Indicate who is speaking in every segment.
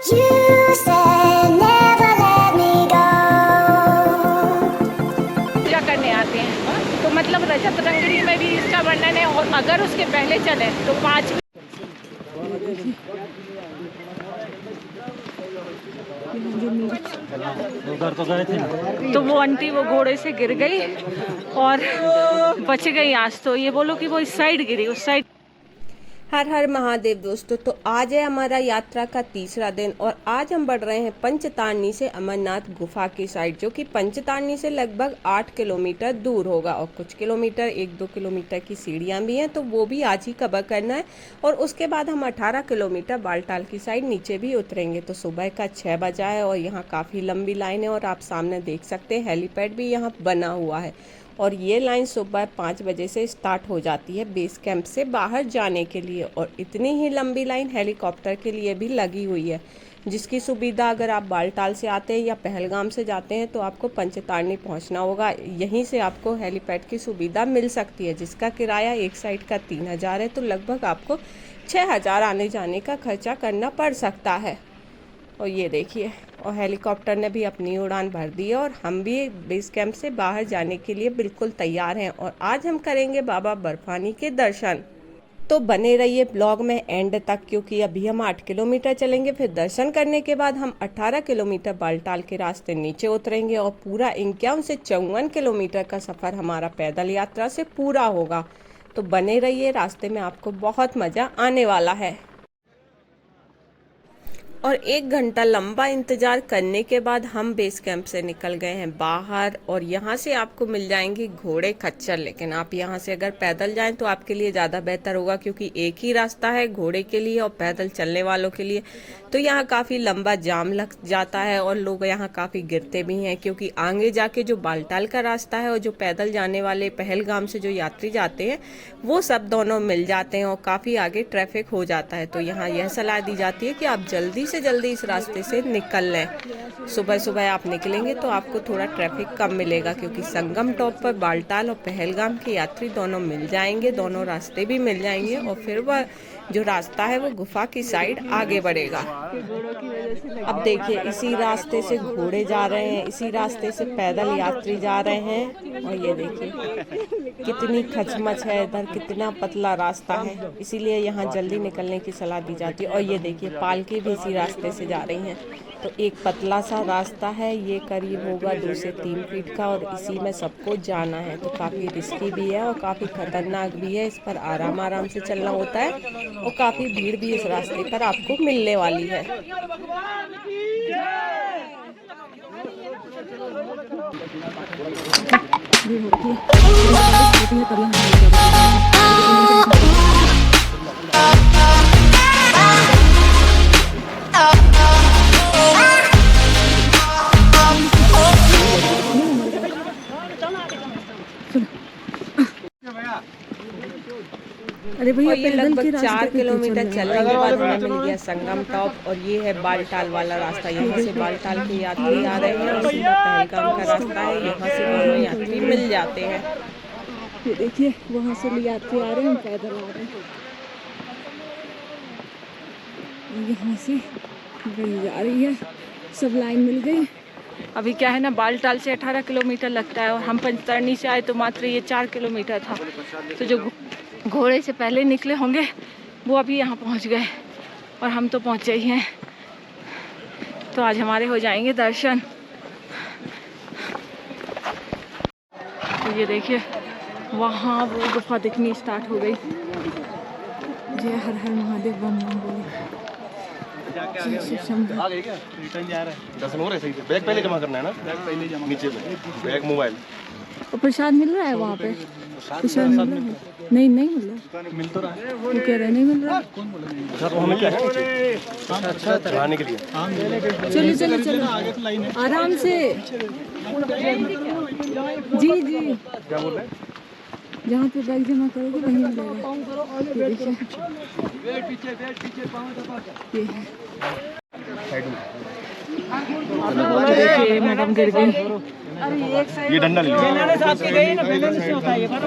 Speaker 1: पूजा करने आते हैं तो मतलब रजत रंगरी में भी इसका वर्णन है। और अगर उसके पहले चले तो 5
Speaker 2: उधर तो गए थे
Speaker 1: तो वो आंटी वो घोड़े से गिर गई और बच गई। आज तो ये बोलो कि वो इस साइड गिरी, उस साइड।
Speaker 3: हर हर महादेव दोस्तों, तो आज है हमारा यात्रा का तीसरा दिन और आज हम बढ़ रहे हैं पंचतारनी से अमरनाथ गुफा की साइड, जो कि पंचतारनी से लगभग 8 किलोमीटर दूर होगा और कुछ किलोमीटर 1-2 किलोमीटर की सीढ़ियां भी हैं, तो वो भी आज ही कवर करना है। और उसके बाद हम 18 किलोमीटर बालटाल की साइड नीचे भी उतरेंगे। तो सुबह का 6 बजा है और यहाँ काफ़ी लंबी लाइन है और आप सामने देख सकते हैं हेलीपैड भी यहाँ बना हुआ है। और ये लाइन सुबह 5 बजे से स्टार्ट हो जाती है बेस कैंप से बाहर जाने के लिए। और इतनी ही लंबी लाइन हेलीकॉप्टर के लिए भी लगी हुई है, जिसकी सुविधा अगर आप बालटाल से आते हैं या पहलगाम से जाते हैं तो आपको पंचतारनी पहुंचना होगा। यहीं से आपको हेलीपैड की सुविधा मिल सकती है, जिसका किराया एक साइड का 3000 है। तो लगभग आपको 6000 आने जाने का खर्चा करना पड़ सकता है। और ये देखिए, और हेलीकॉप्टर ने भी अपनी उड़ान भर दी है और हम भी बेस कैंप से बाहर जाने के लिए बिल्कुल तैयार हैं। और आज हम करेंगे बाबा बर्फानी के दर्शन। तो बने रहिए ब्लॉग में एंड तक, क्योंकि अभी हम 8 किलोमीटर चलेंगे, फिर दर्शन करने के बाद हम 18 किलोमीटर बालटाल के रास्ते नीचे उतरेंगे और पूरा 51 से 54 किलोमीटर का सफ़र हमारा पैदल यात्रा से पूरा होगा। तो बने रहिए, रास्ते में आपको बहुत मज़ा आने वाला है। और 1 घंटा लंबा इंतज़ार करने के बाद हम बेस कैंप से निकल गए हैं बाहर। और यहाँ से आपको मिल जाएंगे घोड़े खच्चर, लेकिन आप यहाँ से अगर पैदल जाएं तो आपके लिए ज़्यादा बेहतर होगा, क्योंकि एक ही रास्ता है घोड़े के लिए और पैदल चलने वालों के लिए। तो यहाँ काफ़ी लंबा जाम लग जाता है और लोग यहाँ काफ़ी गिरते भी हैं, क्योंकि आगे जाके जो बालटाल का रास्ता है और जो पैदल जाने वाले पहलगाम से जो यात्री जाते हैं वो सब दोनों मिल जाते हैं और काफ़ी आगे ट्रैफिक हो जाता है। तो यहाँ यह सलाह दी जाती है कि आप जल्दी से जल्दी इस रास्ते से निकल लें। सुबह सुबह आप निकलेंगे तो आपको थोड़ा ट्रैफिक कम मिलेगा, क्योंकि संगम टॉप पर बालटाल और पहलगाम के यात्री दोनों मिल जाएंगे, दोनों रास्ते भी मिल जाएंगे। और फिर वह जो रास्ता है वो गुफा की साइड आगे बढ़ेगा। अब देखिए, इसी रास्ते से घोड़े जा रहे हैं, इसी रास्ते से पैदल यात्री जा रहे हैं। और ये देखिए कितनी खचमच है इधर, कितना पतला रास्ता है, इसीलिए यहाँ जल्दी निकलने की सलाह दी जाती है। और ये देखिए पालकी भी इसी रास्ते से जा रही हैं। तो एक पतला सा रास्ता है, ये करीब होगा 2 से 3 फीट का और इसी में सबको जाना है। तो काफ़ी रिस्की भी है और काफ़ी खतरनाक भी है, इस पर आराम आराम से चलना होता है और काफ़ी भीड़ भी इस रास्ते पर आपको मिलने वाली है। अरे भैया, ये लगभग 4 किलोमीटर चलने के बाद हमें मिल गया संगम टॉप और ये है बालटाल वाला रास्ता। यहाँ से बालटाल के यात्री आ रहे हैं और सीधा पहलगाम का रास्ता है, यहाँ से दोनों यात्री मिल जाते हैं।
Speaker 4: ये देखिए वहाँ से यात्री आ रहे हैं, पैदल आ रहे हैं। यहाँ से गाड़ी जा रही है, सब लाइन मिल गई।
Speaker 1: अभी क्या है ना, बालटाल से 18 किलोमीटर लगता है और हम पंचतारनी से आए तो मात्र ये 4 किलोमीटर था। तो जो घोड़े से पहले निकले होंगे वो अभी यहाँ पहुँच गए और हम तो पहुँचे ही हैं। तो आज हमारे हो जाएंगे दर्शन। तो ये देखिए वहाँ वो गुफा दिखनी स्टार्ट हो गई।
Speaker 4: जय हर हर महादेव, बम बम बोले।
Speaker 2: दर्शन हो रहे सही से। बैग पहले जमा करना है ना, बैग पहले जमा, नीचे में बैग मोबाइल।
Speaker 4: और प्रसाद मिल रहा है वहाँ पे? प्रसाद मिल रहा है? नहीं मिल रहा।
Speaker 2: मिल तो रहा है,
Speaker 4: वो कह रहे नहीं मिल रहा।
Speaker 2: सर हमें क्या है अच्छा खाने के लिए।
Speaker 4: चलो
Speaker 2: आगे तो लाइन है,
Speaker 4: आराम से। जी
Speaker 2: क्या बोल रहे हैं?
Speaker 4: जहाँ पे बैग जमा करोगे वहीं मिलेगा।
Speaker 1: देखिए मैडम गिर गई।
Speaker 2: ये डंडा ले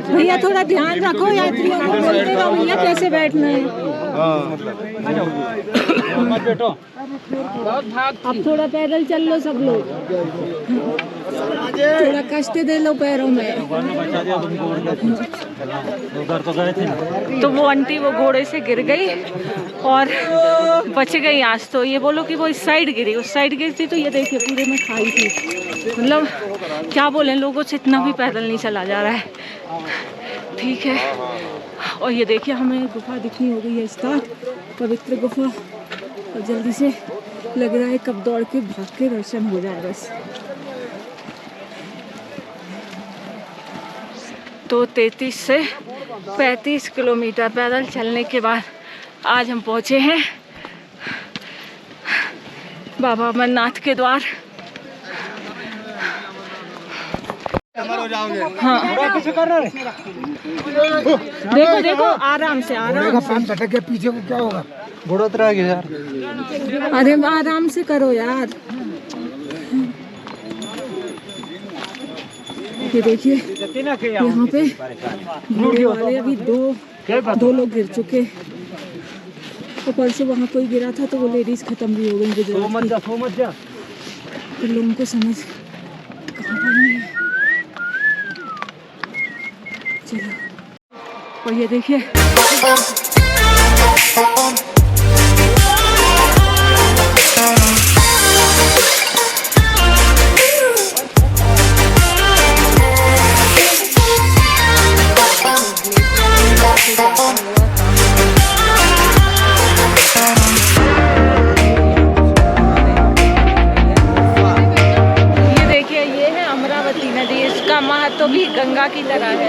Speaker 4: भैया, थोड़ा ध्यान रखो, यात्रियों को बोलते रहो भैया कैसे बैठना है।
Speaker 2: मतलब
Speaker 4: अब थोड़ा पैदल चल लो सब लोग, थोड़ा कष्ट दे लो पैरों में।
Speaker 1: तो वो आंटी वो घोड़े से गिर गई और बच गई आज। तो ये बोलो कि वो इस साइड गिरी, उस साइड गिरी थी तो ये देखिए पूरे में खाई थी। मतलब क्या बोलें, लोगों से इतना भी पैदल नहीं चला जा रहा है। ठीक है, और ये देखिए हमें गुफा दिखनी हो गई है स्टार्ट, पवित्र गुफा। और जल्दी से लग रहा है कब दौड़ के भाग के दर्शन हो जाए बस। तो 33 से 35 किलोमीटर पैदल चलने के बाद आज हम पहुँचे हैं बाबा अमरनाथ के द्वार। हाँ देखो देखो, आराम से आराम से।
Speaker 5: के पीछे को क्या होगा, घोड़ा उतरा गया यार।
Speaker 4: अरे आराम से करो यार। ये देखिए यहाँ पे घोड़े वाले अभी दो लोग गिर चुके। और परसों वहाँ कोई गिरा था तो वो लेडीज खत्म भी हो गई गुजरात की। तो लोगों को समझ कहाँ पड़नी है। चलो, और ये देखिए महत्व भी गंगा की तरह है।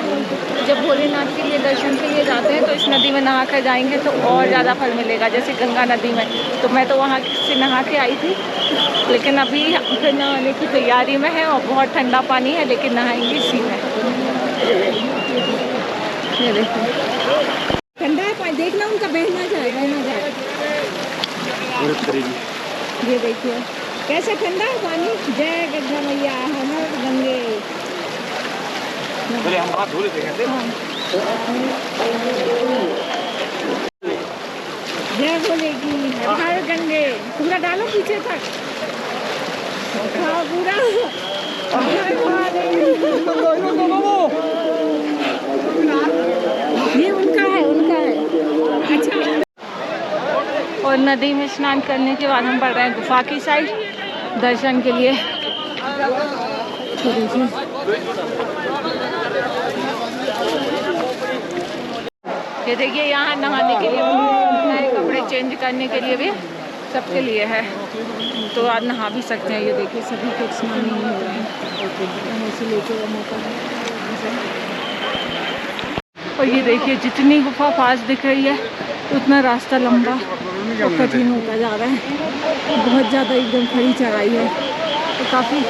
Speaker 4: जब भोलेनाथ के लिए दर्शन के लिए जाते हैं तो इस नदी में नहा कर जाएंगे तो और ज़्यादा फल मिलेगा, जैसे गंगा नदी में। तो मैं तो वहाँ से नहा के आई थी, लेकिन अभी फिर नहाने की तैयारी में है और बहुत ठंडा पानी है, लेकिन नहाएंगे इसी में। ये देखो ठंडा है पानी, देखना उनका बहना जाए। ये देखिए कैसे ठंडा है पानी। जय गंगा मैया, हर गंगे।
Speaker 2: पहले हम हाथ धो लेते हैं।
Speaker 4: जय बोलेगी हर गंगे। पूरा डालो पीछे तक, हाँ पूरा। ये उनका है अच्छा। और नदी में स्नान करने के बाद हम बढ़ रहे हैं गुफा की साइड दर्शन के लिए। तो देखिए ये देखिए यहाँ नहाने के लिए नए कपड़े चेंज करने के लिए भी सबके लिए है, तो आज नहा भी सकते हैं। ये देखिए सभी के स्नान नहीं हो रहे हैं, से लेके मौका है। और ये देखिए जितनी गुफा पास दिख रही है उतना रास्ता लंबा और कठिन होता जा रहा है। बहुत ज़्यादा एकदम खड़ी चढ़ाई है, तो काफ़ी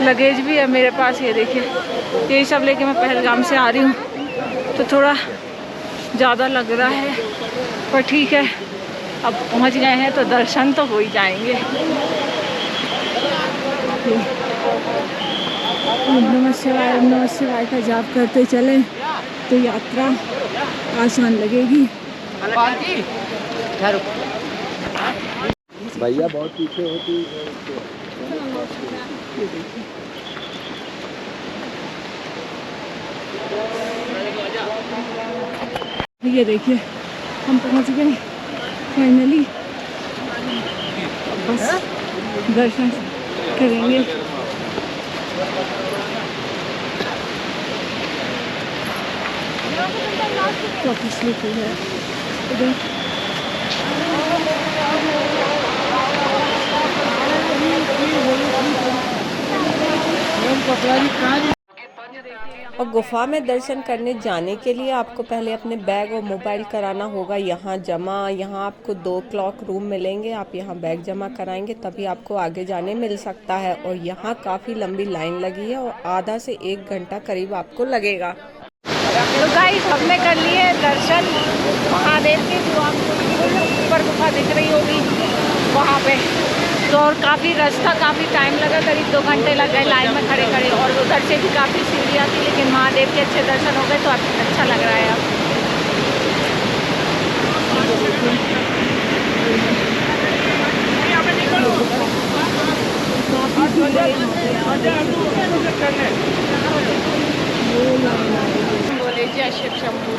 Speaker 4: लगेज भी है मेरे पास। ये देखिए यही सब लेके मैं पहलगाम से आ रही हूँ, तो थोड़ा ज़्यादा लग रहा है, पर ठीक है अब पहुँच गए हैं तो दर्शन तो हो ही जाएंगे। ओम नमः शिवाय का जाप करते चले तो यात्रा आसान लगेगी।
Speaker 5: भैया बहुत पीछे होती।
Speaker 4: ये देखिए हम पहुंच गए फाइनली, बस दर्शन करेंगे। काफी स्लिप है इधर।
Speaker 3: और गुफा में दर्शन करने जाने के लिए आपको पहले अपने बैग और मोबाइल कराना होगा यहाँ जमा। यहाँ आपको 2 क्लॉक रूम मिलेंगे, आप यहाँ बैग जमा कराएंगे तभी आपको आगे जाने मिल सकता है। और यहाँ काफ़ी लंबी लाइन लगी है और आधा से 1 घंटा करीब आपको लगेगा।
Speaker 1: तो गाइस हमने कर लिए दर्शन महादेव के, जो आपको ऊपर गुफा दिख रही होगी वहाँ पे। तो और काफ़ी रास्ता काफ़ी टाइम लगा, करीब 2 घंटे लग गए लाइन में खड़े खड़े। और उधर से भी काफ़ी सीढ़ियाँ थी, लेकिन महादेव के अच्छे दर्शन हो गए तो अच्छा लग रहा है अब। जय शिव शंभू।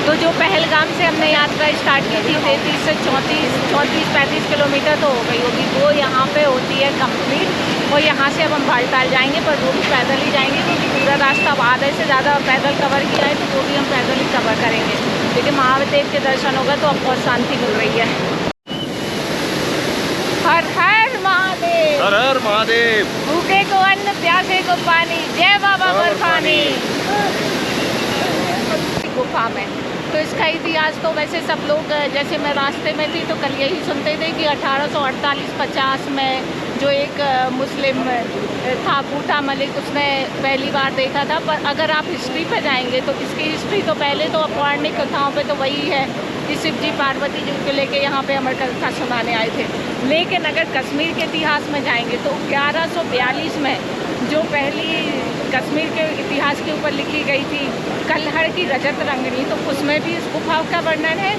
Speaker 1: तो जो पहलगाम से हमने यात्रा स्टार्ट की थी 33 से 34-35 किलोमीटर तो हो गई होगी, वो यहाँ पे होती है कंप्लीट। और यहाँ से अब हम बालटाल जाएंगे, पर वो भी पैदल ही जाएंगे क्योंकि पूरा रास्ता अब आधे से ज़्यादा पैदल कवर किया है, तो वो भी हम पैदल ही कवर करेंगे। लेकिन महादेव के दर्शन होगा तो अब बहुत शांति मिल रही है। हर हर महादेव,
Speaker 2: हर हर महादेव।
Speaker 1: भूखे को अन्न, प्यासे को पानी, जय बाबा बर्फानी। गुफा में तो इसका इतिहास तो वैसे सब लोग, जैसे मैं रास्ते में थी तो कल यही सुनते थे कि 1848-50 में जो एक मुस्लिम था बूटा मलिक, उसने पहली बार देखा था। पर अगर आप हिस्ट्री पे जाएंगे तो इसकी हिस्ट्री तो पहले तो पौराणिक कथाओं पे तो वही है कि शिव जी पार्वती जी को लेके यहाँ पे अमर कथा सुनाने आए थे। लेकिन अगर कश्मीर के इतिहास में जाएंगे तो 1142 में जो पहली कश्मीर के इतिहास के ऊपर लिखी गई थी कल्हड़ की रजत रंगनी, तो उसमें भी इस गुफा का वर्णन है।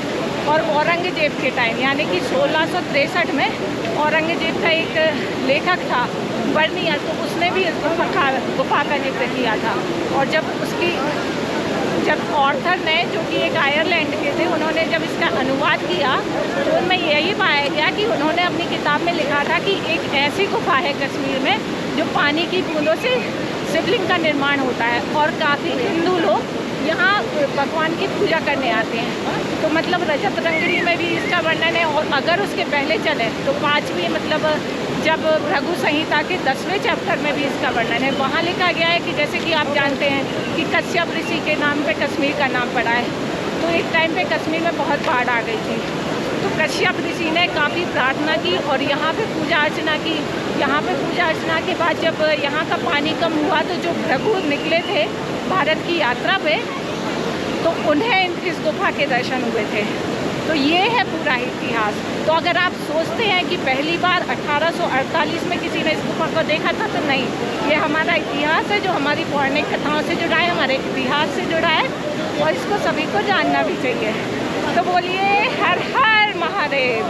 Speaker 1: और औरंगजेब के टाइम यानी कि 1663 में औरंगजेब का एक लेखक था वर्णियर, तो उसने भी इस गुफा का जिक्र किया था। और जब ऑर्थर ने, जो कि एक आयरलैंड के थे, उन्होंने जब इसका अनुवाद किया तो उनमें यही पाया गया कि उन्होंने अपनी किताब में लिखा था कि एक ऐसी गुफा है कश्मीर में जो पानी की बूंदों से शिवलिंग का निर्माण होता है और काफ़ी हिंदू लोग यहाँ भगवान की पूजा करने आते हैं। तो मतलब रजत रंगनी में भी इसका वर्णन है। और अगर उसके पहले चले तो 5वीं मतलब जब भृगु संहिता के 10वें चैप्टर में भी इसका वर्णन है। वहाँ लिखा गया है कि जैसे कि आप जानते हैं कि कश्यप ऋषि के नाम पे कश्मीर का नाम पड़ा है। तो एक टाइम पे कश्मीर में बहुत बाढ़ आ गई थी, तो कश्यप ऋषि ने काफ़ी प्रार्थना की और यहाँ पे पूजा अर्चना की। यहाँ पे पूजा अर्चना के बाद जब यहाँ का पानी कम हुआ तो जो भृगु निकले थे भारत की यात्रा पे, तो उन्हें इस गुफा के दर्शन हुए थे। तो ये है पूरा इतिहास। तो अगर आप सोचते हैं कि पहली बार 1848 में किसी ने इस गुफा को देखा था, तो नहीं, ये हमारा इतिहास है जो हमारी पौराणिक कथाओं से जुड़ा है, हमारे इतिहास से जुड़ा है और इसको सभी को जानना भी चाहिए। तो बोलिए हर हर महादेव।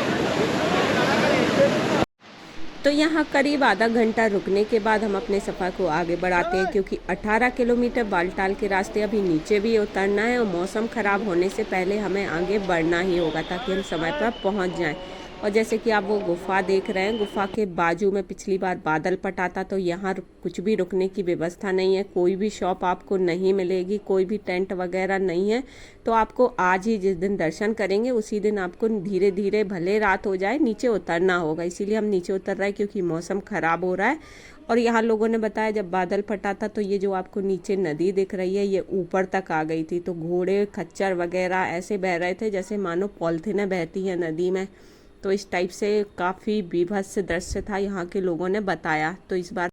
Speaker 3: तो यहाँ करीब आधा घंटा रुकने के बाद हम अपने सफ़र को आगे बढ़ाते हैं, क्योंकि 18 किलोमीटर बालटाल के रास्ते अभी नीचे भी उतरना है और मौसम ख़राब होने से पहले हमें आगे बढ़ना ही होगा ताकि हम समय पर पहुँच जाएं। और जैसे कि आप वो गुफा देख रहे हैं, गुफा के बाजू में पिछली बार बादल पटा था, तो यहाँ कुछ भी रुकने की व्यवस्था नहीं है, कोई भी शॉप आपको नहीं मिलेगी, कोई भी टेंट वगैरह नहीं है। तो आपको आज ही जिस दिन दर्शन करेंगे उसी दिन आपको धीरे धीरे, भले रात हो जाए, नीचे उतरना होगा। इसीलिए हम नीचे उतर रहे हैं क्योंकि मौसम ख़राब हो रहा है। और यहाँ लोगों ने बताया जब बादल फटा था तो ये जो आपको नीचे नदी दिख रही है ये ऊपर तक आ गई थी, तो घोड़े खच्चर वगैरह ऐसे बह रहे थे जैसे मानो पॉलिथीनें बहती हैं नदी में। तो इस टाइप से काफ़ी बीभत्स दृश्य था, यहाँ के लोगों ने बताया। तो इस बार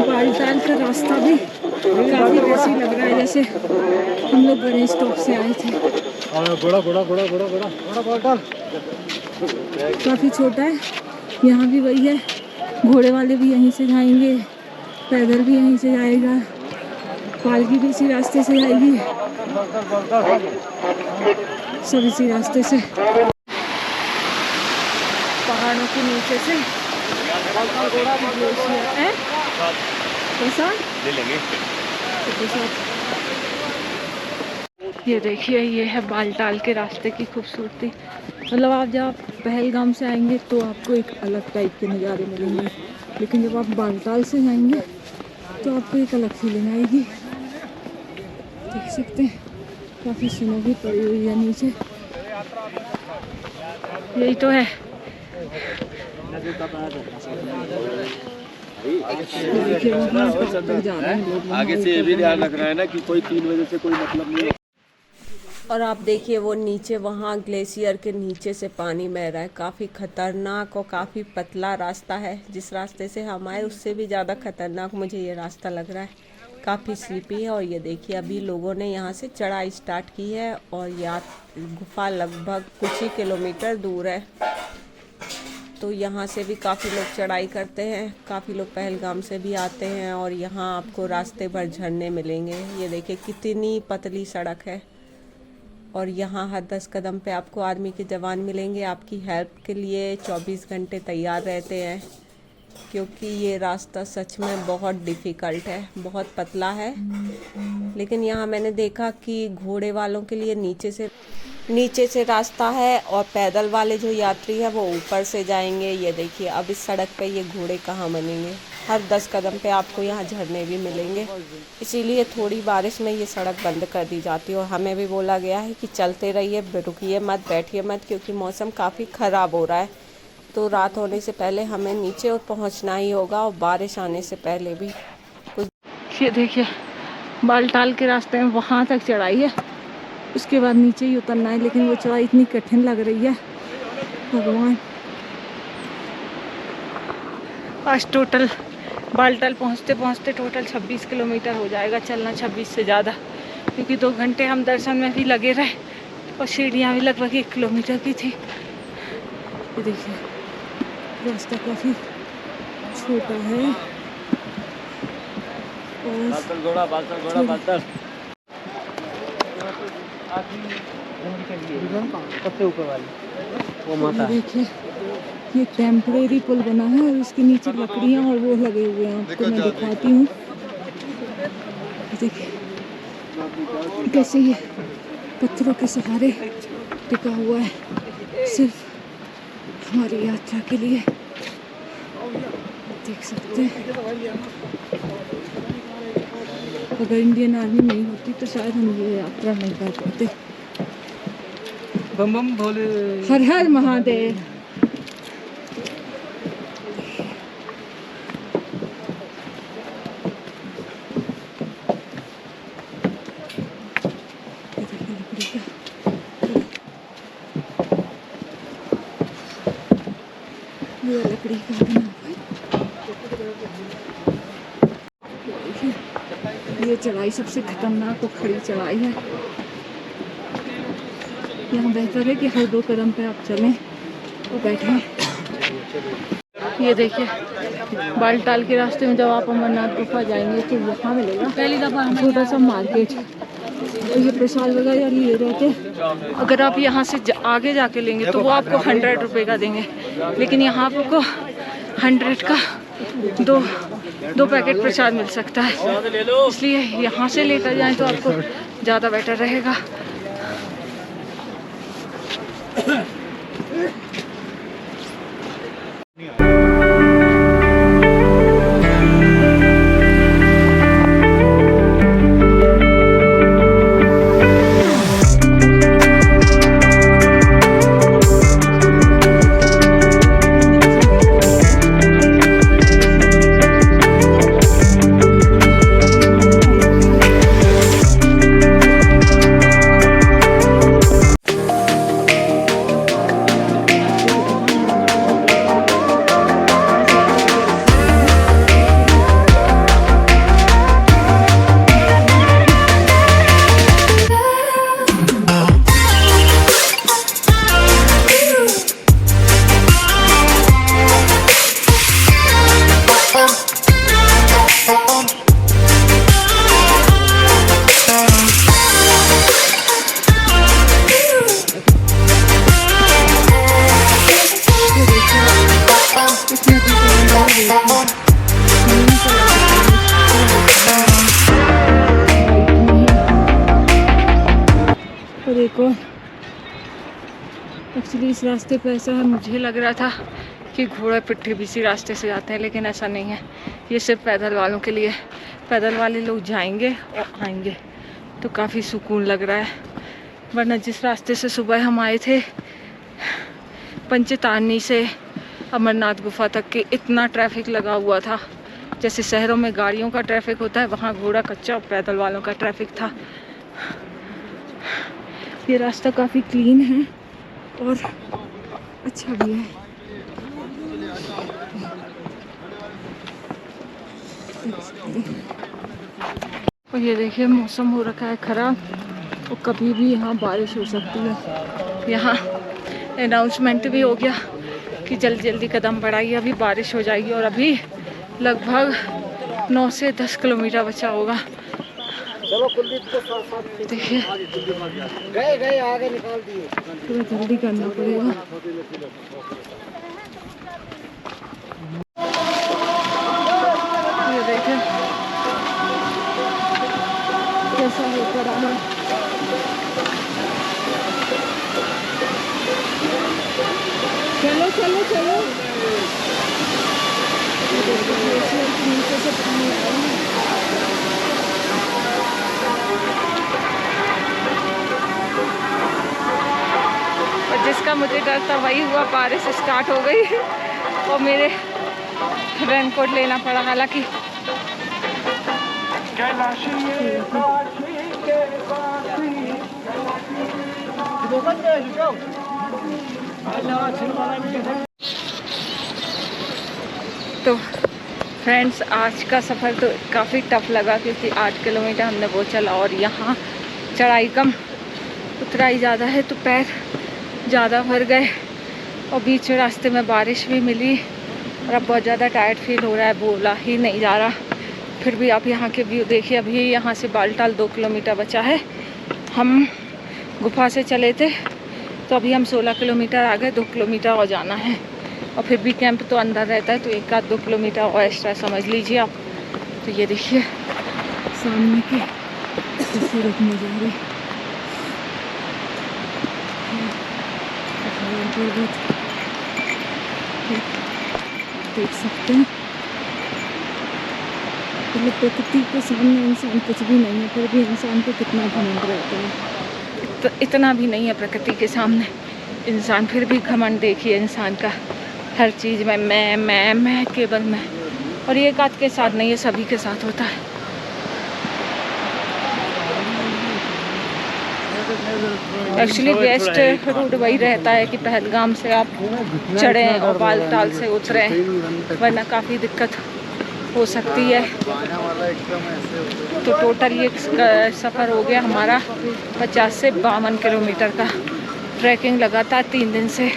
Speaker 4: बालटाल का रास्ता भी काफ़ी वैसे लग रहा है जैसे हम लोग बड़े स्टॉप से आए थे। काफ़ी छोटा है, यहाँ भी वही है, घोड़े वाले भी यहीं से जाएंगे, पैदल भी यहीं से जाएगा, पालकी भी इसी रास्ते से जाएगी, सब इसी रास्ते से, पहाड़ों के नीचे से। कैसा
Speaker 2: ले लेंगे।
Speaker 4: ये देखिए, ये है बालटाल के रास्ते की खूबसूरती। मतलब आप जब पहलगाम से आएंगे तो आपको एक अलग टाइप के नज़ारे मिलेंगे, लेकिन जब आप बालटाल से जाएंगे तो आपको एक अलग फीलिंग आएगी। देख सकते हैं काफ़ी स्नो भी पड़ी हुई है नीचे। यही तो है,
Speaker 2: आगे से ये भी ध्यान रखना है ना कि कोई 3 बजे से कोई मतलब नहीं।
Speaker 3: और आप देखिए वो नीचे, वहाँ ग्लेशियर के नीचे से पानी बह रहा है। काफ़ी खतरनाक और काफ़ी पतला रास्ता है। जिस रास्ते से हम आए उससे भी ज़्यादा खतरनाक मुझे ये रास्ता लग रहा है, काफ़ी स्लिपी है। और ये देखिए अभी लोगों ने यहाँ से चढ़ाई स्टार्ट की है और गुफा लगभग कुछ ही किलोमीटर दूर है। तो यहाँ से भी काफ़ी लोग चढ़ाई करते हैं, काफ़ी लोग पहलगाम से भी आते हैं। और यहाँ आपको रास्ते भर झरने मिलेंगे। ये देखिए कितनी पतली सड़क है और यहाँ हर 10 कदम पे आपको आर्मी के जवान मिलेंगे, आपकी हेल्प के लिए 24 घंटे तैयार रहते हैं। क्योंकि ये रास्ता सच में बहुत डिफ़िकल्ट है, बहुत पतला है। लेकिन यहाँ मैंने देखा कि घोड़े वालों के लिए नीचे से रास्ता है और पैदल वाले जो यात्री हैं वो ऊपर से जाएंगे। ये देखिए, अब इस सड़क पे ये घोड़े कहाँ बनेंगे। हर 10 कदम पे आपको यहाँ झरने भी मिलेंगे, इसीलिए थोड़ी बारिश में ये सड़क बंद कर दी जाती है। और हमें भी बोला गया है कि चलते रहिए, रुकिए मत, बैठिए मत, क्योंकि मौसम काफ़ी ख़राब हो रहा है। तो रात होने से पहले हमें नीचे पहुँचना ही होगा और बारिश आने से पहले भी
Speaker 1: ये देखिए, बालटाल के रास्ते में वहाँ तक चढ़ाई है, उसके बाद नीचे ही उतरना है। लेकिन वो चढ़ाई इतनी कठिन लग रही है, भगवान। आज टोटल बालटाल पहुँचते पहुँचते टोटल 26 किलोमीटर हो जाएगा चलना, 26 से ज़्यादा, क्योंकि 2 घंटे हम दर्शन में भी लगे रहे और सीढ़ियाँ भी लगभग 1 किलोमीटर की थी। ये देखिए, रास्ता काफ़ी छोटा है
Speaker 5: सबसे ऊपर वाली वो माता।
Speaker 1: देखिए, ये टेम्परेरी पुल बना है और इसके नीचे लकड़ियाँ और वो लगे हुए हैं, आपको मैं दिखाती हूँ। देखिए कैसे ये पत्थरों के सहारे टिका हुआ है, सिर्फ हमारी यात्रा के लिए। देख सकते हैं, अगर इंडियन आर्मी नहीं होती तो शायद हम ये यात्रा नहीं कर पाते।
Speaker 5: बम बम भोले।
Speaker 1: हर हर महादेव। ये लकड़ी का बना हुआ है। ये चढ़ाई सबसे खतरनाक और खड़ी चढ़ाई है। यहाँ बेहतर है कि हर 2 कदम पे आप चलें और बैठें। ये देखिए, बालटाल के रास्ते में जब आप अमरनाथ गुफा जाएंगे तो यहाँ मिलेगा पहली दफ़ा छोटा सा मार्केट, तो ये प्रसाद वगैरह लिए रहते। अगर आप यहाँ से आगे जाके लेंगे तो वो आपको 100 रुपये का देंगे, लेकिन यहाँ आपको 100 का दो पैकेट प्रसाद मिल सकता है। इसलिए यहाँ से लेकर जाएं तो आपको ज़्यादा बेटर रहेगा। देखो, एक्चुअली इस रास्ते पे ऐसा है, मुझे लग रहा था कि घोड़ा पिट्ठे भी इसी रास्ते से जाते हैं, लेकिन ऐसा नहीं है। ये सिर्फ पैदल वालों के लिए, पैदल वाले लोग जाएंगे और आएंगे तो काफ़ी सुकून लग रहा है। वरना जिस रास्ते से सुबह हम आए थे पंचतारनी से अमरनाथ गुफा तक के, इतना ट्रैफिक लगा हुआ था, जैसे शहरों में गाड़ियों का ट्रैफिक होता है, वहाँ घोड़ा कच्चा और पैदल वालों का ट्रैफिक था। ये रास्ता काफ़ी क्लीन है और अच्छा भी है। और ये देखिए, मौसम हो रखा है ख़राब और कभी भी यहाँ बारिश हो सकती है। यहाँ अनाउंसमेंट भी हो गया कि जल्दी जल्दी कदम बढ़ाइए, अभी बारिश हो जाएगी। और अभी लगभग 9 से 10 किलोमीटर बचा होगा। देखिए,
Speaker 5: गए आगे निकाल दिए,
Speaker 1: थोड़ा जल्दी करना पड़ेगा।
Speaker 4: चलो चलो चलो। ग्लेशियर के नीचे से पानी आ रहा है। और जिसका मुझे डर था वही हुआ, बारिश स्टार्ट हो गई और मेरे रेनकोट लेना पड़ा। हालांकि तो फ्रेंड्स, आज का सफ़र तो काफ़ी टफ लगा क्योंकि 8 किलोमीटर हमने वो चला और यहाँ चढ़ाई कम उतराई ज़्यादा है तो पैर ज़्यादा भर गए और बीच रास्ते में बारिश भी मिली और अब बहुत ज़्यादा टायर्ड फील हो रहा है, बोला ही नहीं जा रहा। फिर भी आप यहाँ के व्यू देखिए। अभी यहाँ से बालटाल 2 किलोमीटर बचा है। हम गुफा से चले थे तो अभी हम 16 किलोमीटर आगे 2 किलोमीटर और जाना है और फिर भी कैंप तो अंदर रहता है तो 1-2 किलोमीटर और एक्स्ट्रा समझ लीजिए आप। तो ये देखिए सामने की खूबसूरत नज़ारे, देख सकते हैं। मतलब प्रकृति के सामने इंसान कुछ भी नहीं है, फिर भी इंसान को कितना घमंड रहता है। इतना भी नहीं है प्रकृति के सामने इंसान, फिर भी घमंड देखिए इंसान का हर चीज़ में मैं केवल मैं। और ये एक आध के साथ नहीं है, सभी के साथ होता है। एक्चुअली बेस्ट रूट वही रहता है कि पहलगाम से आप चढ़ें और बालटाल से उतरें, वरना काफ़ी दिक्कत हो सकती है। तो टोटल ये सफ़र हो गया हमारा 50 से 52 किलोमीटर का। ट्रैकिंग लगातार 3 दिन से।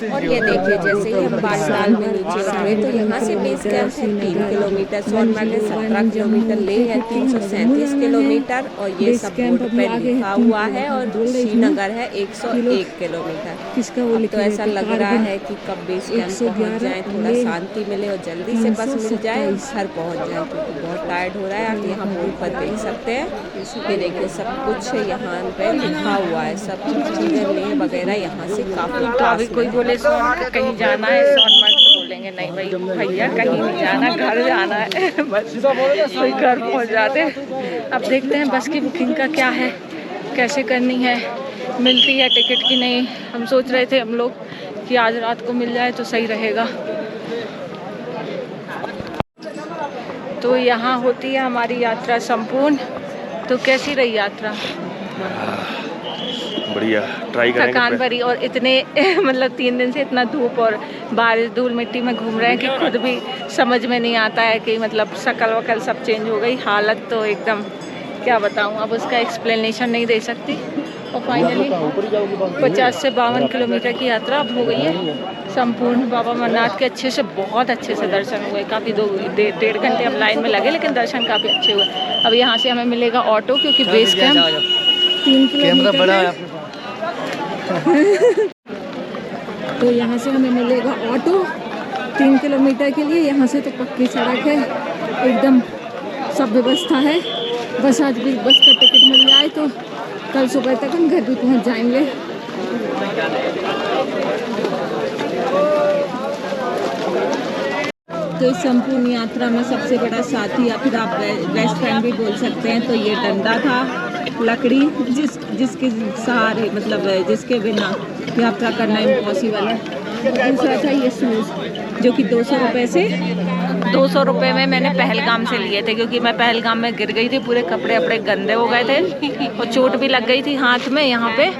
Speaker 4: तो ये देखिए जैसे ही हम बालटाल में नीचे उतरे तो यहाँ से बेस कैंप है 3 किलोमीटर, सोनमर्ग है 17 किलोमीटर, लेह है 337 किलोमीटर और ये सब बोर्ड पे लिखा हुआ है। और श्रीनगर है 101 किलोमीटर। तो ऐसा लग रहा है कि कब बेस कैंप पहुँच जाए, थोड़ा शांति मिले और जल्दी से बस मिल जाए और घर पहुँच जाए क्योंकि बहुत टायर्ड हो रहा है। आप यहाँ बोर्ड पर देख सकते हैं, ये देखिए सब कुछ यहाँ पे लिखा हुआ है, सब चीज़ें लेह वगैरह यहाँ से काफ़ी। कोई बोले कहीं जाना है सोनमर्ग तो बोलेंगे नहीं भाई भैया कहीं नहीं जाना, घर जाना है बस कोई घर पहुंच जाते। अब देखते हैं बस की बुकिंग का क्या है, कैसे करनी है, मिलती है टिकट की नहीं। हम सोच रहे थे हम लोग कि आज रात को मिल जाए तो सही रहेगा। तो यहाँ होती है हमारी यात्रा संपूर्ण। तो कैसी रही यात्रा?
Speaker 2: बढ़िया, ट्राई करेंगे।
Speaker 1: थकान भरी और इतने मतलब 3 दिन से इतना धूप और बारिश धूल मिट्टी में घूम रहे हैं कि खुद भी समझ में नहीं आता है कि मतलब शकल वकल सब चेंज हो गई। हालत तो एकदम क्या बताऊं, अब उसका एक्सप्लेनेशन नहीं दे सकती। और फाइनली 50 से 52 किलोमीटर की यात्रा अब हो गई है संपूर्ण। बाबा अमरनाथ के अच्छे से बहुत अच्छे से दर्शन हुए। काफ़ी 1.5 घंटे हम लाइन में लगे लेकिन दर्शन काफ़ी अच्छे हुए। अब यहाँ से हमें मिलेगा ऑटो क्योंकि बेस कैंप 3 किलोमीटर है। तो यहाँ से हमें मिलेगा ऑटो 3 किलोमीटर के लिए। यहाँ से तो पक्की सड़क है, एकदम सब व्यवस्था है। बस आज भी बस का टिकट मिल जाए तो कल सुबह तक हम घर भी पहुँच जाएंगे। तो इस संपूर्ण यात्रा में सबसे बड़ा साथी या फिर आप बेस्ट फ्रेंड भी बोल सकते हैं तो ये डंडा था, लकड़ी जिसके सहारे मतलब जिसके बिना यात्रा करना इम्पॉसिबल है। दूसरा था ये शूज़ जो कि 200 रुपये से 200 रुपये में मैंने पहलगाम से लिए थे क्योंकि मैं पहलगाम में गिर गई थी, पूरे कपड़े अपने गंदे हो गए थे और चोट भी लग गई थी हाथ में यहाँ पे।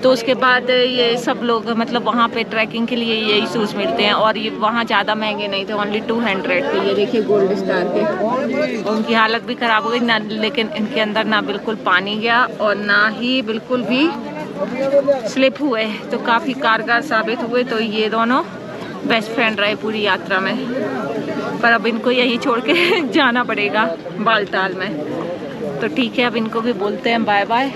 Speaker 1: तो उसके बाद ये सब लोग मतलब वहाँ पे ट्रैकिंग के लिए यही शूज़ मिलते हैं और ये वहाँ ज़्यादा महंगे नहीं थे, ओनली 200 थे। ये देखिए गोल्ड स्टार के, उनकी हालत भी ख़राब हो गई ना, लेकिन इनके अंदर ना बिल्कुल पानी गया और ना ही बिल्कुल भी स्लिप हुए, तो काफ़ी कारगर साबित हुए। तो ये दोनों बेस्ट फ्रेंड रहे पूरी यात्रा में, पर अब इनको यही छोड़ के जाना पड़ेगा बालटाल में। तो ठीक है, अब इनको भी बोलते हैं बाय बाय।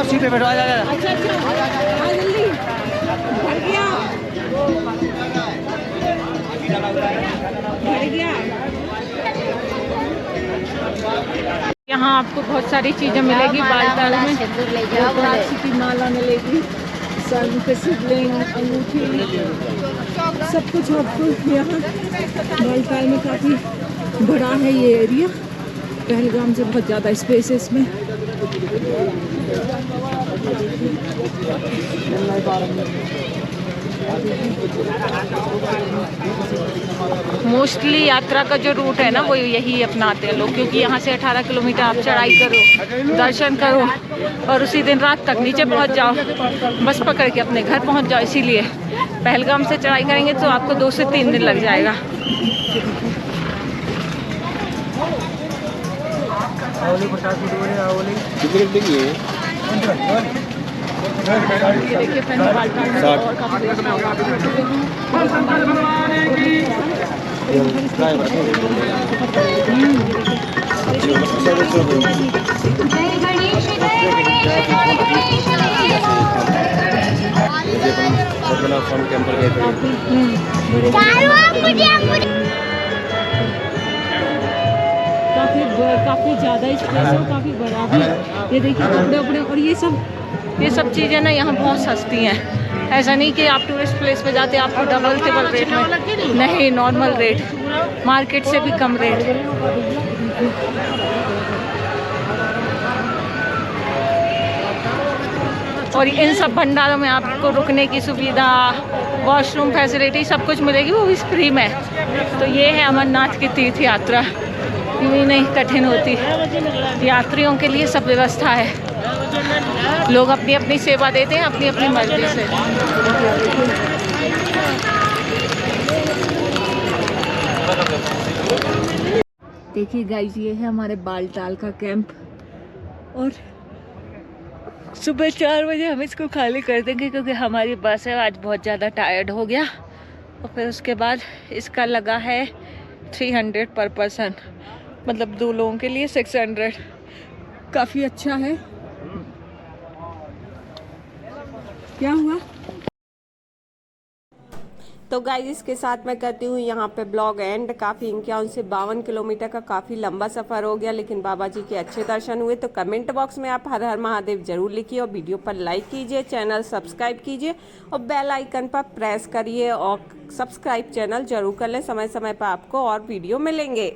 Speaker 5: सीधे बैठो, आ जा।
Speaker 1: अच्छा जल्दी भर गया, भर गया। यहाँ आपको बहुत सारी चीज़ें मिलेगी बालटाल में, रुद्राक्ष की माला मिलेगी, सर्व के शिवलिंग, अंगूठी, सब कुछ आपको यहाँ बालटाल में। काफ़ी बड़ा है ये एरिया, पहलगाम से बहुत ज़्यादा स्पेस है इसमें। मोस्टली यात्रा का जो रूट है ना वो यही अपनाते हैं लोग, क्योंकि यहाँ से 18 किलोमीटर आप चढ़ाई करो, दर्शन करो और उसी दिन रात तक नीचे पहुँच जाओ, बस पकड़ के अपने घर पहुँच जाओ। इसीलिए पहलगाम से चढ़ाई करेंगे तो आपको 2 से 3 दिन लग जाएगा। देखिए फ्रेंड्स, बालटाल में और काफ़ी काफ़ी ज़्यादा स्पेस है, काफ़ी बड़ा भी। ये देखिए कपड़े उपड़े और ये सब चीज़ें ना यहाँ बहुत सस्ती हैं। ऐसा नहीं कि आप टूरिस्ट प्लेस पे जाते आपको डबल टिबल रेट में, नहीं, नॉर्मल रेट, मार्केट से भी कम रेट। और इन सब भंडारों में आपको रुकने की सुविधा, वॉशरूम फैसिलिटी सब कुछ मिलेगी, वो भी फ्री में। तो ये है अमरनाथ की तीर्थ यात्रा, यूँ ही नहीं कठिन होती, यात्रियों के लिए सब व्यवस्था है। लोग अपनी अपनी सेवा देते हैं अपनी अपनी मर्जी से। देखिए गाइस, ये है हमारे बालटाल का कैंप और सुबह 4 बजे हम इसको खाली कर देंगे क्योंकि हमारी बस है आज बहुत ज़्यादा टायर्ड हो गया। और फिर उसके बाद इसका लगा है 300 पर पर्सन, मतलब 2 लोगों के लिए 600, काफ़ी अच्छा है। क्या हुआ?
Speaker 3: तो गाइस, इसके साथ मैं करती हूँ यहाँ पे ब्लॉग एंड। काफ़ी 51 से 52 किलोमीटर का काफ़ी लंबा सफ़र हो गया, लेकिन बाबा जी के अच्छे दर्शन हुए। तो कमेंट बॉक्स में आप हर हर महादेव जरूर लिखिए और वीडियो पर लाइक कीजिए, चैनल सब्सक्राइब कीजिए और बेल आइकन पर प्रेस करिए और सब्सक्राइब चैनल जरूर कर लें। समय समय पर आपको और वीडियो मिलेंगे।